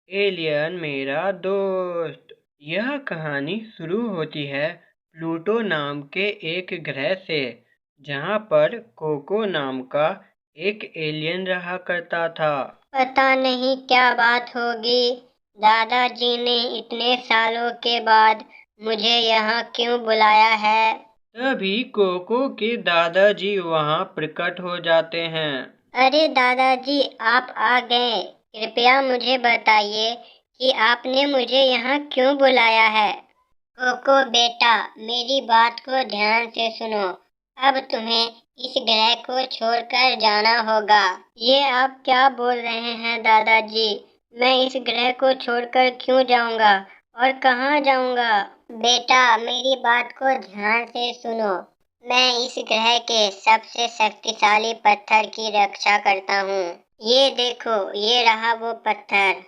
Alien मेरा दोस्त। यह कहानी शुरू होती है प्लूटो नाम के एक ग्रह से, जहाँ पर कोको नाम का एक एलियन रहा करता था। पता नहीं क्या बात होगी। दादाजी ने इतने सालों के बाद मुझे यहाँ क्यों बुलाया है? तभी कोको के दादाजी वहाँ प्रकट हो जाते हैं। अरे दादाजी, आप आ गए। कृपया मुझे बताइए कि आपने मुझे यहाँ क्यों बुलाया है। कोको बेटा, मेरी बात को ध्यान से सुनो। अब तुम्हें इस ग्रह को छोड़कर जाना होगा। ये आप क्या बोल रहे हैं दादाजी? मैं इस ग्रह को छोड़कर क्यों जाऊंगा और कहाँ जाऊंगा? बेटा, मेरी बात को ध्यान से सुनो। मैं इस ग्रह के सबसे शक्तिशाली पत्थर की रक्षा करता हूँ। ये देखो, ये रहा वो पत्थर।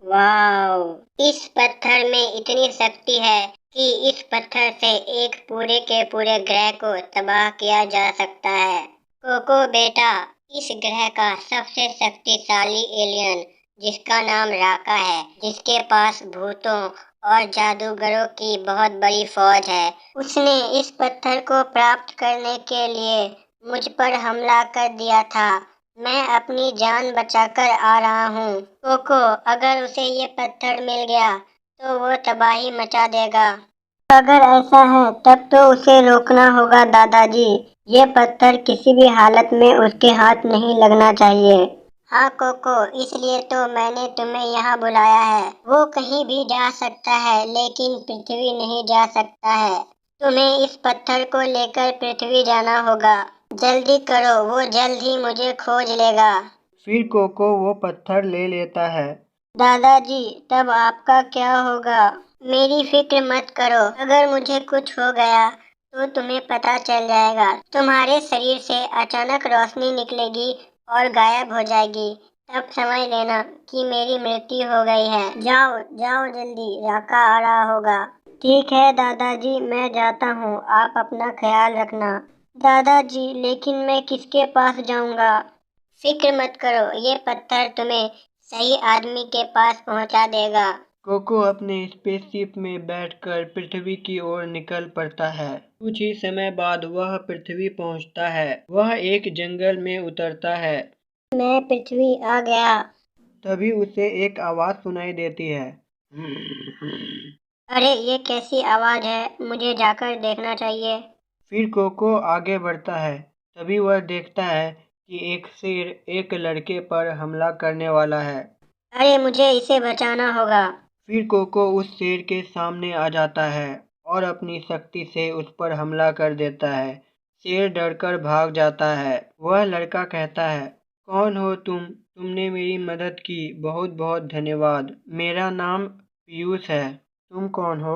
वाओ! इस पत्थर में इतनी शक्ति है कि इस पत्थर से एक पूरे के पूरे ग्रह को तबाह किया जा सकता है। कोको बेटा, इस ग्रह का सबसे शक्तिशाली एलियन, जिसका नाम राका है, जिसके पास भूतों और जादूगरों की बहुत बड़ी फौज है, उसने इस पत्थर को प्राप्त करने के लिए मुझ पर हमला कर दिया था। मैं अपनी जान बचाकर आ रहा हूँ। कोको, अगर उसे ये पत्थर मिल गया तो वो तबाही मचा देगा। अगर ऐसा है तब तो उसे रोकना होगा दादाजी। ये पत्थर किसी भी हालत में उसके हाथ नहीं लगना चाहिए। हाँ कोको, इसलिए तो मैंने तुम्हें यहाँ बुलाया है। वो कहीं भी जा सकता है लेकिन पृथ्वी नहीं जा सकता है। तुम्हें इस पत्थर को लेकर पृथ्वी जाना होगा। जल्दी करो, वो जल्द ही मुझे खोज लेगा। फिर कोको वो पत्थर ले लेता है। दादाजी, तब आपका क्या होगा? मेरी फिक्र मत करो। अगर मुझे कुछ हो गया तो तुम्हें पता चल जाएगा। तुम्हारे शरीर से अचानक रोशनी निकलेगी और गायब हो जाएगी। तब समझ लेना कि मेरी मृत्यु हो गई है। जाओ जाओ जल्दी, राका आ रहा होगा। ठीक है दादाजी, मैं जाता हूँ। आप अपना ख्याल रखना। दादाजी, लेकिन मैं किसके पास जाऊँगा? फिक्र मत करो, ये पत्थर तुम्हें सही आदमी के पास पहुंचा देगा। कोको अपने स्पेसशिप में बैठकर पृथ्वी की ओर निकल पड़ता है। कुछ ही समय बाद वह पृथ्वी पहुंचता है। वह एक जंगल में उतरता है। मैं पृथ्वी आ गया। तभी उसे एक आवाज सुनाई देती है। अरे, ये कैसी आवाज है? मुझे जाकर देखना चाहिए। फिर कोको आगे बढ़ता है। तभी वह देखता है कि एक शेर एक लड़के पर हमला करने वाला है। अरे, मुझे इसे बचाना होगा। फिर कोको उस शेर के सामने आ जाता है और अपनी शक्ति से उस पर हमला कर देता है। शेर डरकर भाग जाता है। वह लड़का कहता है, कौन हो तुम? तुमने मेरी मदद की, बहुत बहुत धन्यवाद। मेरा नाम पीयूष है। तुम कौन हो?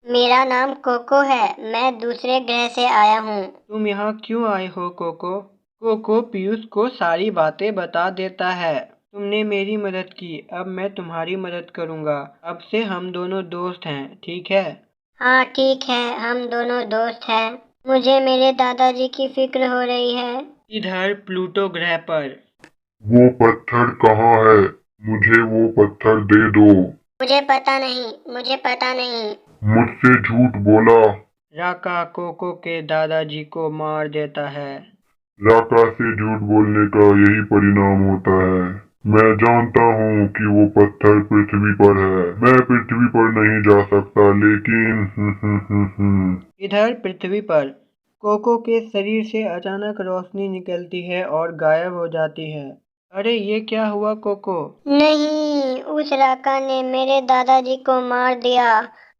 मेरा नाम कोको है। मैं दूसरे ग्रह से आया हूँ। तुम यहाँ क्यों आए हो कोको? कोको पीयूष को सारी बातें बता देता है। तुमने मेरी मदद की, अब मैं तुम्हारी मदद करूँगा। अब से हम दोनों दोस्त हैं, ठीक है? हाँ ठीक है, हम दोनों दोस्त हैं। मुझे मेरे दादाजी की फिक्र हो रही है। इधर प्लूटो ग्रह पर वो पत्थर कहाँ है? मुझे वो पत्थर दे दो। मुझे पता नहीं, मुझे पता नहीं। मुझसे झूठ बोला। राका कोको के दादाजी को मार देता है। राका से झूठ बोलने का यही परिणाम होता है। मैं जानता हूँ कि वो पत्थर पृथ्वी पर है। मैं पृथ्वी पर नहीं जा सकता, लेकिन इधर पृथ्वी पर कोको के शरीर से अचानक रोशनी निकलती है और गायब हो जाती है। अरे ये क्या हुआ कोको? नहीं, उस राका ने मेरे दादाजी को मार दिया।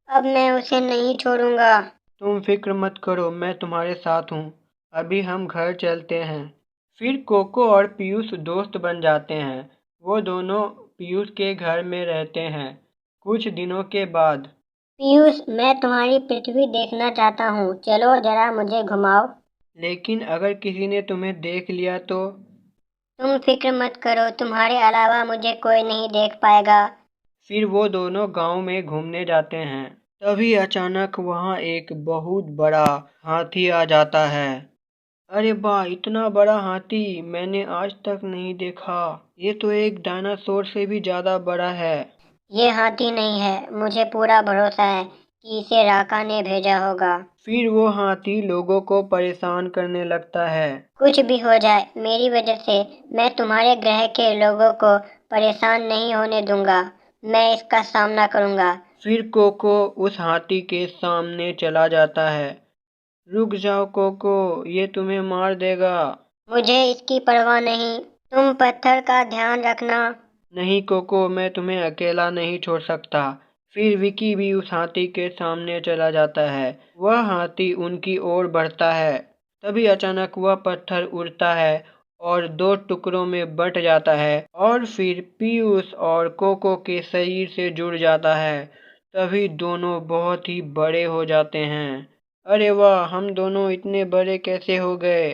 अब मैं उसे नहीं छोड़ूंगा। तुम फिक्र मत करो, मैं तुम्हारे साथ हूँ। अभी हम घर चलते हैं। फिर कोको और पीयूष दोस्त बन जाते हैं। वो दोनों पीयूष के घर में रहते हैं। कुछ दिनों के बाद पीयूष, मैं तुम्हारी पृथ्वी देखना चाहता हूँ। चलो जरा मुझे घुमाओ। लेकिन अगर किसी ने तुम्हें देख लिया तो? तुम फिक्र मत करो, तुम्हारे अलावा मुझे कोई नहीं देख पाएगा। फिर वो दोनों गांव में घूमने जाते हैं। तभी अचानक वहां एक बहुत बड़ा हाथी आ जाता है। अरे वाह, इतना बड़ा हाथी मैंने आज तक नहीं देखा। ये तो एक डायनासोर से भी ज्यादा बड़ा है। ये हाथी नहीं है, मुझे पूरा भरोसा है कि इसे राका ने भेजा होगा। फिर वो हाथी लोगों को परेशान करने लगता है। कुछ भी हो जाए, मेरी वजह से मैं तुम्हारे ग्रह के लोगों को परेशान नहीं होने दूंगा। मैं इसका सामना करूंगा। फिर कोको उस हाथी के सामने चला जाता है। रुक जाओ कोको, ये तुम्हें मार देगा। मुझे इसकी परवाह नहीं, तुम पत्थर का ध्यान रखना। नहीं कोको, मैं तुम्हें अकेला नहीं छोड़ सकता। फिर विकी भी उस हाथी के सामने चला जाता है। वह हाथी उनकी ओर बढ़ता है। तभी अचानक वह पत्थर उड़ता है और दो टुकड़ों में बट जाता है और फिर पीयूष और कोको के शरीर से जुड़ जाता है। तभी दोनों बहुत ही बड़े हो जाते हैं। अरे वाह, हम दोनों इतने बड़े कैसे हो गए?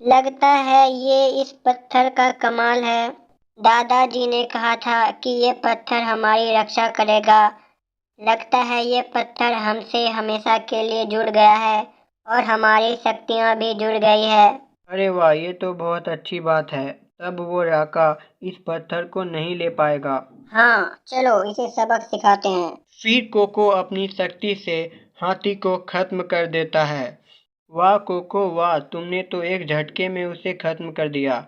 लगता है ये इस पत्थर का कमाल है। दादाजी ने कहा था कि ये पत्थर हमारी रक्षा करेगा। लगता है ये पत्थर हमसे हमेशा के लिए जुड़ गया है और हमारी शक्तियाँ भी जुड़ गई है। अरे वाह, ये तो बहुत अच्छी बात है। तब वो राका इस पत्थर को नहीं ले पाएगा। हाँ, चलो इसे सबक सिखाते हैं। फिर कोको अपनी शक्ति से हाथी को खत्म कर देता है। वाह कोको वाह, तुमने तो एक झटके में उसे खत्म कर दिया।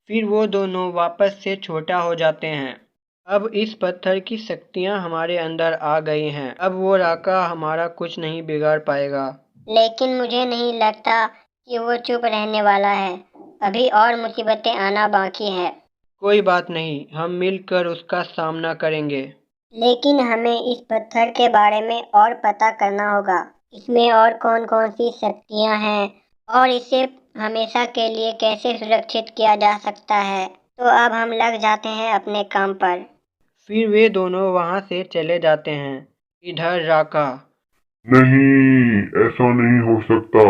फिर वो दोनों वापस से छोटा हो जाते हैं। अब इस पत्थर की शक्तियाँ हमारे अंदर आ गई हैं। अब वो राका हमारा कुछ नहीं बिगाड़ पाएगा। लेकिन मुझे नहीं लगता कि वो चुप रहने वाला है। अभी और मुसीबतें आना बाकी है। कोई बात नहीं, हम मिलकर उसका सामना करेंगे। लेकिन हमें इस पत्थर के बारे में और पता करना होगा। इसमें और कौन कौन सी शक्तियाँ हैं और इसे हमेशा के लिए कैसे सुरक्षित किया जा सकता है। तो अब हम लग जाते हैं अपने काम पर। फिर वे दोनों वहां से चले जाते हैं। इधर राका। नहीं, ऐसा नहीं हो सकता।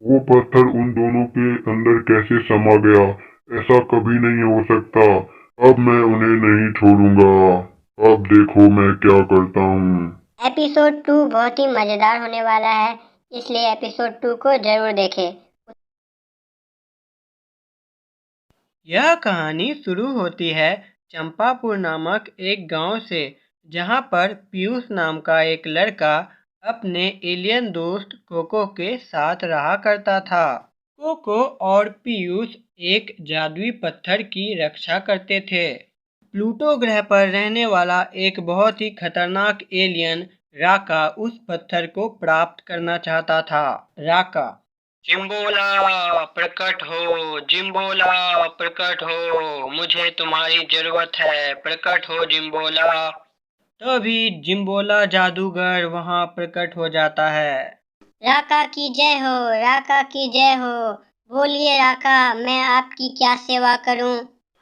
वो पत्थर उन दोनों के अंदर कैसे समा गया? ऐसा कभी नहीं हो सकता। अब मैं उन्हें नहीं छोड़ूंगा। अब देखो मैं क्या करता हूँ। एपिसोड 2 बहुत ही मज़ेदार होने वाला है, इसलिए एपिसोड 2 को ज़रूर देखें। यह कहानी शुरू होती है चंपापुर नामक एक गांव से, जहां पर पीयूष नाम का एक लड़का अपने एलियन दोस्त कोको के साथ रहा करता था। कोको और पीयूष एक जादुई पत्थर की रक्षा करते थे। प्लूटो ग्रह पर रहने वाला एक बहुत ही खतरनाक एलियन राका उस पत्थर को प्राप्त करना चाहता था। राका, जिम्बोला प्रकट हो, जिम्बोला प्रकट हो, मुझे तुम्हारी जरूरत है, प्रकट हो जिम्बोला। तभी जिम्बोला जादूगर वहां प्रकट हो जाता है। राका की जय हो, राका की जय हो। बोलिए राका, मैं आपकी क्या सेवा करूं?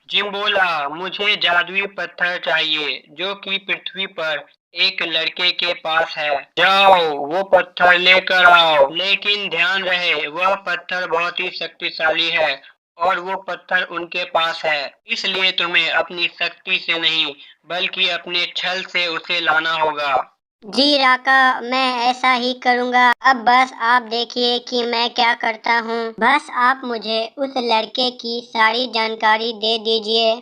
जिम्बोला, मुझे जादुई पत्थर चाहिए जो कि पृथ्वी पर एक लड़के के पास है। जाओ वो पत्थर लेकर आओ, लेकिन ध्यान रहे वह पत्थर बहुत ही शक्तिशाली है और वो पत्थर उनके पास है, इसलिए तुम्हें अपनी शक्ति से नहीं बल्कि अपने छल से उसे लाना होगा। जी राका, मैं ऐसा ही करूंगा। अब बस आप देखिए कि मैं क्या करता हूँ। बस आप मुझे उस लड़के की सारी जानकारी दे दीजिए।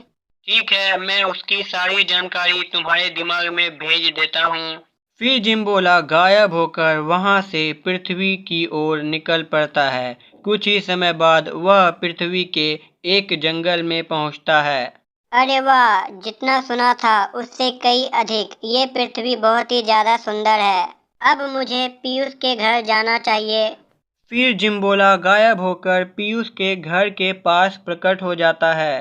ठीक है, मैं उसकी सारी जानकारी तुम्हारे दिमाग में भेज देता हूँ। फिर जिम्बोला गायब होकर वहां से पृथ्वी की ओर निकल पड़ता है। कुछ ही समय बाद वह पृथ्वी के एक जंगल में पहुंचता है। अरे वाह, जितना सुना था उससे कई अधिक ये पृथ्वी बहुत ही ज्यादा सुंदर है। अब मुझे पीयूष के घर जाना चाहिए। फिर जिम्बोला गायब होकर पीयूष के घर के पास प्रकट हो जाता है।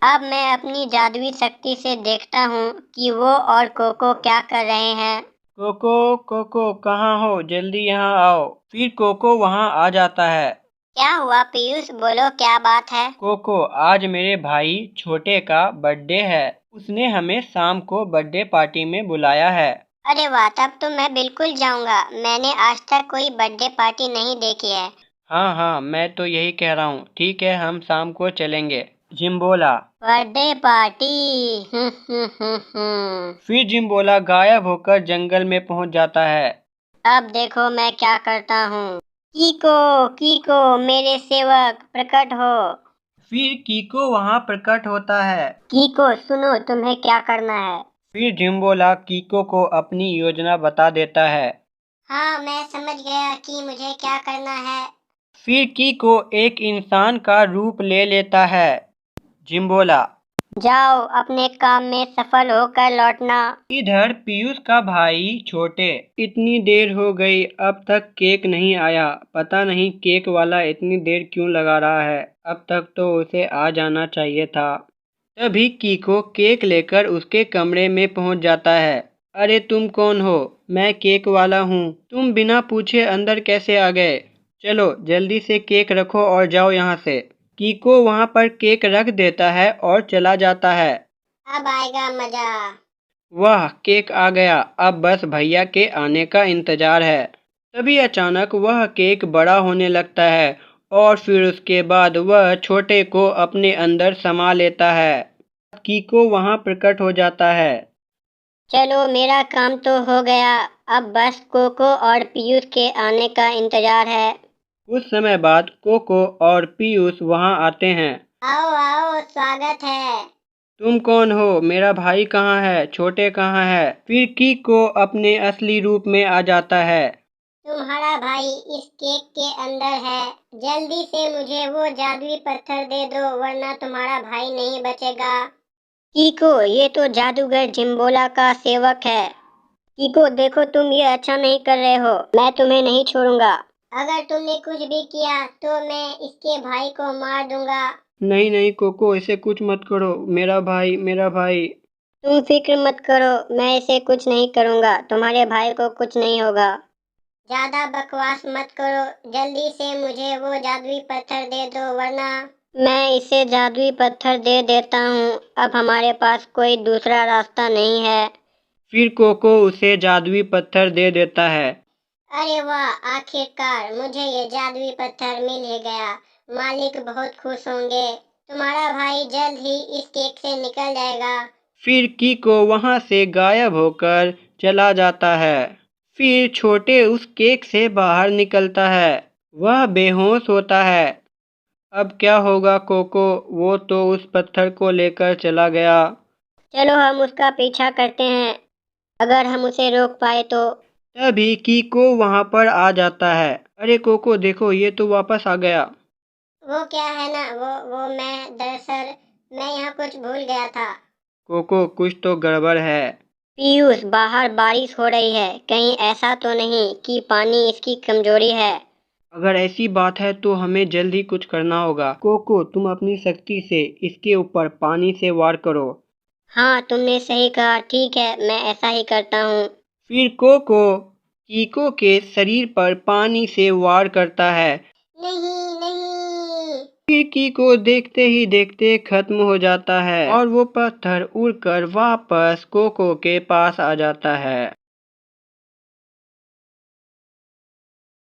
अब मैं अपनी जादुई शक्ति से देखता हूँ कि वो और कोको क्या कर रहे हैं। कोको, कोको कहाँ हो? जल्दी यहाँ आओ। फिर कोको वहाँ आ जाता है। क्या हुआ पीयूष, बोलो क्या बात है? कोको, आज मेरे भाई छोटे का बर्थडे है। उसने हमें शाम को बर्थडे पार्टी में बुलाया है। अरे वाह, तब तो मैं बिल्कुल जाऊंगा। मैंने आज तक कोई बर्थडे पार्टी नहीं देखी है। हाँ हाँ, मैं तो यही कह रहा हूँ। ठीक है, हम शाम को चलेंगे। जिम्बोला। Birthday party. फिर जिम्बोला गायब होकर जंगल में पहुँच जाता है। अब देखो मैं क्या करता हूँ। कीको, कीको मेरे सेवक प्रकट हो। फिर कीको वहाँ प्रकट होता है। कीको सुनो, तुम्हें क्या करना है। फिर जिम्बोला कीको को अपनी योजना बता देता है। हाँ, मैं समझ गया कि मुझे क्या करना है। फिर कीको एक इंसान का रूप ले लेता है। जिम्बोला, जाओ, अपने काम में सफल होकर लौटना। इधर पीयूष का भाई छोटे, इतनी देर हो गई अब तक केक नहीं आया। पता नहीं केक वाला इतनी देर क्यों लगा रहा है, अब तक तो उसे आ जाना चाहिए था। तभी कीको केक लेकर उसके कमरे में पहुंच जाता है। अरे तुम कौन हो? मैं केक वाला हूँ। तुम बिना पूछे अंदर कैसे आ गए? चलो जल्दी से केक रखो और जाओ यहाँ से। कीको वहाँ पर केक रख देता है और चला जाता है। अब आएगा मजा। वाह, केक आ गया, अब बस भैया के आने का इंतजार है। तभी अचानक वह केक बड़ा होने लगता है और फिर उसके बाद वह छोटे को अपने अंदर समा लेता है। कीको वहां प्रकट हो जाता है। चलो, मेरा काम तो हो गया। अब बस कोको और पीयूष के आने का इंतजार है। कुछ समय बाद कोको और पीयूष वहां आते हैं। आओ आओ, स्वागत है। तुम कौन हो? मेरा भाई कहाँ है? छोटे कहाँ है? फिर कीको अपने असली रूप में आ जाता है। तुम्हारा भाई इस केक के अंदर है। जल्दी से मुझे वो जादुई पत्थर दे दो, वरना तुम्हारा भाई नहीं बचेगा। कीको, ये तो जादूगर जिम्बोला का सेवक है। कीको, देखो तुम ये अच्छा नहीं कर रहे हो। मैं तुम्हें नहीं छोड़ूंगा। अगर तुमने कुछ भी किया तो मैं इसके भाई को मार दूंगा। नहीं नहीं कोको, ऐसे कुछ मत करो। मेरा भाई, मेरा भाई। तुम फिक्र मत करो, मैं इसे कुछ नहीं करूंगा। तुम्हारे भाई को कुछ नहीं होगा। ज्यादा बकवास मत करो। जल्दी से मुझे वो जादुई पत्थर दे दो, वरना मैं इसे जादुई पत्थर दे देता हूँ। अब हमारे पास कोई दूसरा रास्ता नहीं है। फिर कोको उसे जादुई पत्थर दे देता है। अरे वाह, आखिरकार मुझे ये जादुई पत्थर मिल ही गया। मालिक बहुत खुश होंगे। तुम्हारा भाई जल्द ही इस केक से निकल जाएगा। फिर कीको वहां से गायब होकर चला जाता है। फिर छोटे उस केक से बाहर निकलता है। वह बेहोश होता है। अब क्या होगा कोको? वो तो उस पत्थर को लेकर चला गया। चलो, हम उसका पीछा करते हैं। अगर हम उसे रोक पाए तो। तभी कीको वहां पर आ जाता है। अरे कोको देखो, ये तो वापस आ गया। वो क्या है ना, वो मैं दरअसल मैं यहाँ कुछ भूल गया था। कोको, कुछ तो गड़बड़ है। पीयूष, बाहर बारिश हो रही है। कहीं ऐसा तो नहीं कि पानी इसकी कमजोरी है। अगर ऐसी बात है तो हमें जल्द ही कुछ करना होगा। कोको, तुम अपनी शक्ति से इसके ऊपर पानी से वार करो। हाँ, तुमने सही कहा। ठीक है, मैं ऐसा ही करता हूँ। फिर कोको कीको के शरीर पर पानी से वार करता है। नहीं नहीं। फिर कीको देखते ही देखते खत्म हो जाता है और वो पत्थर उड़कर वापस कोको के पास आ जाता है।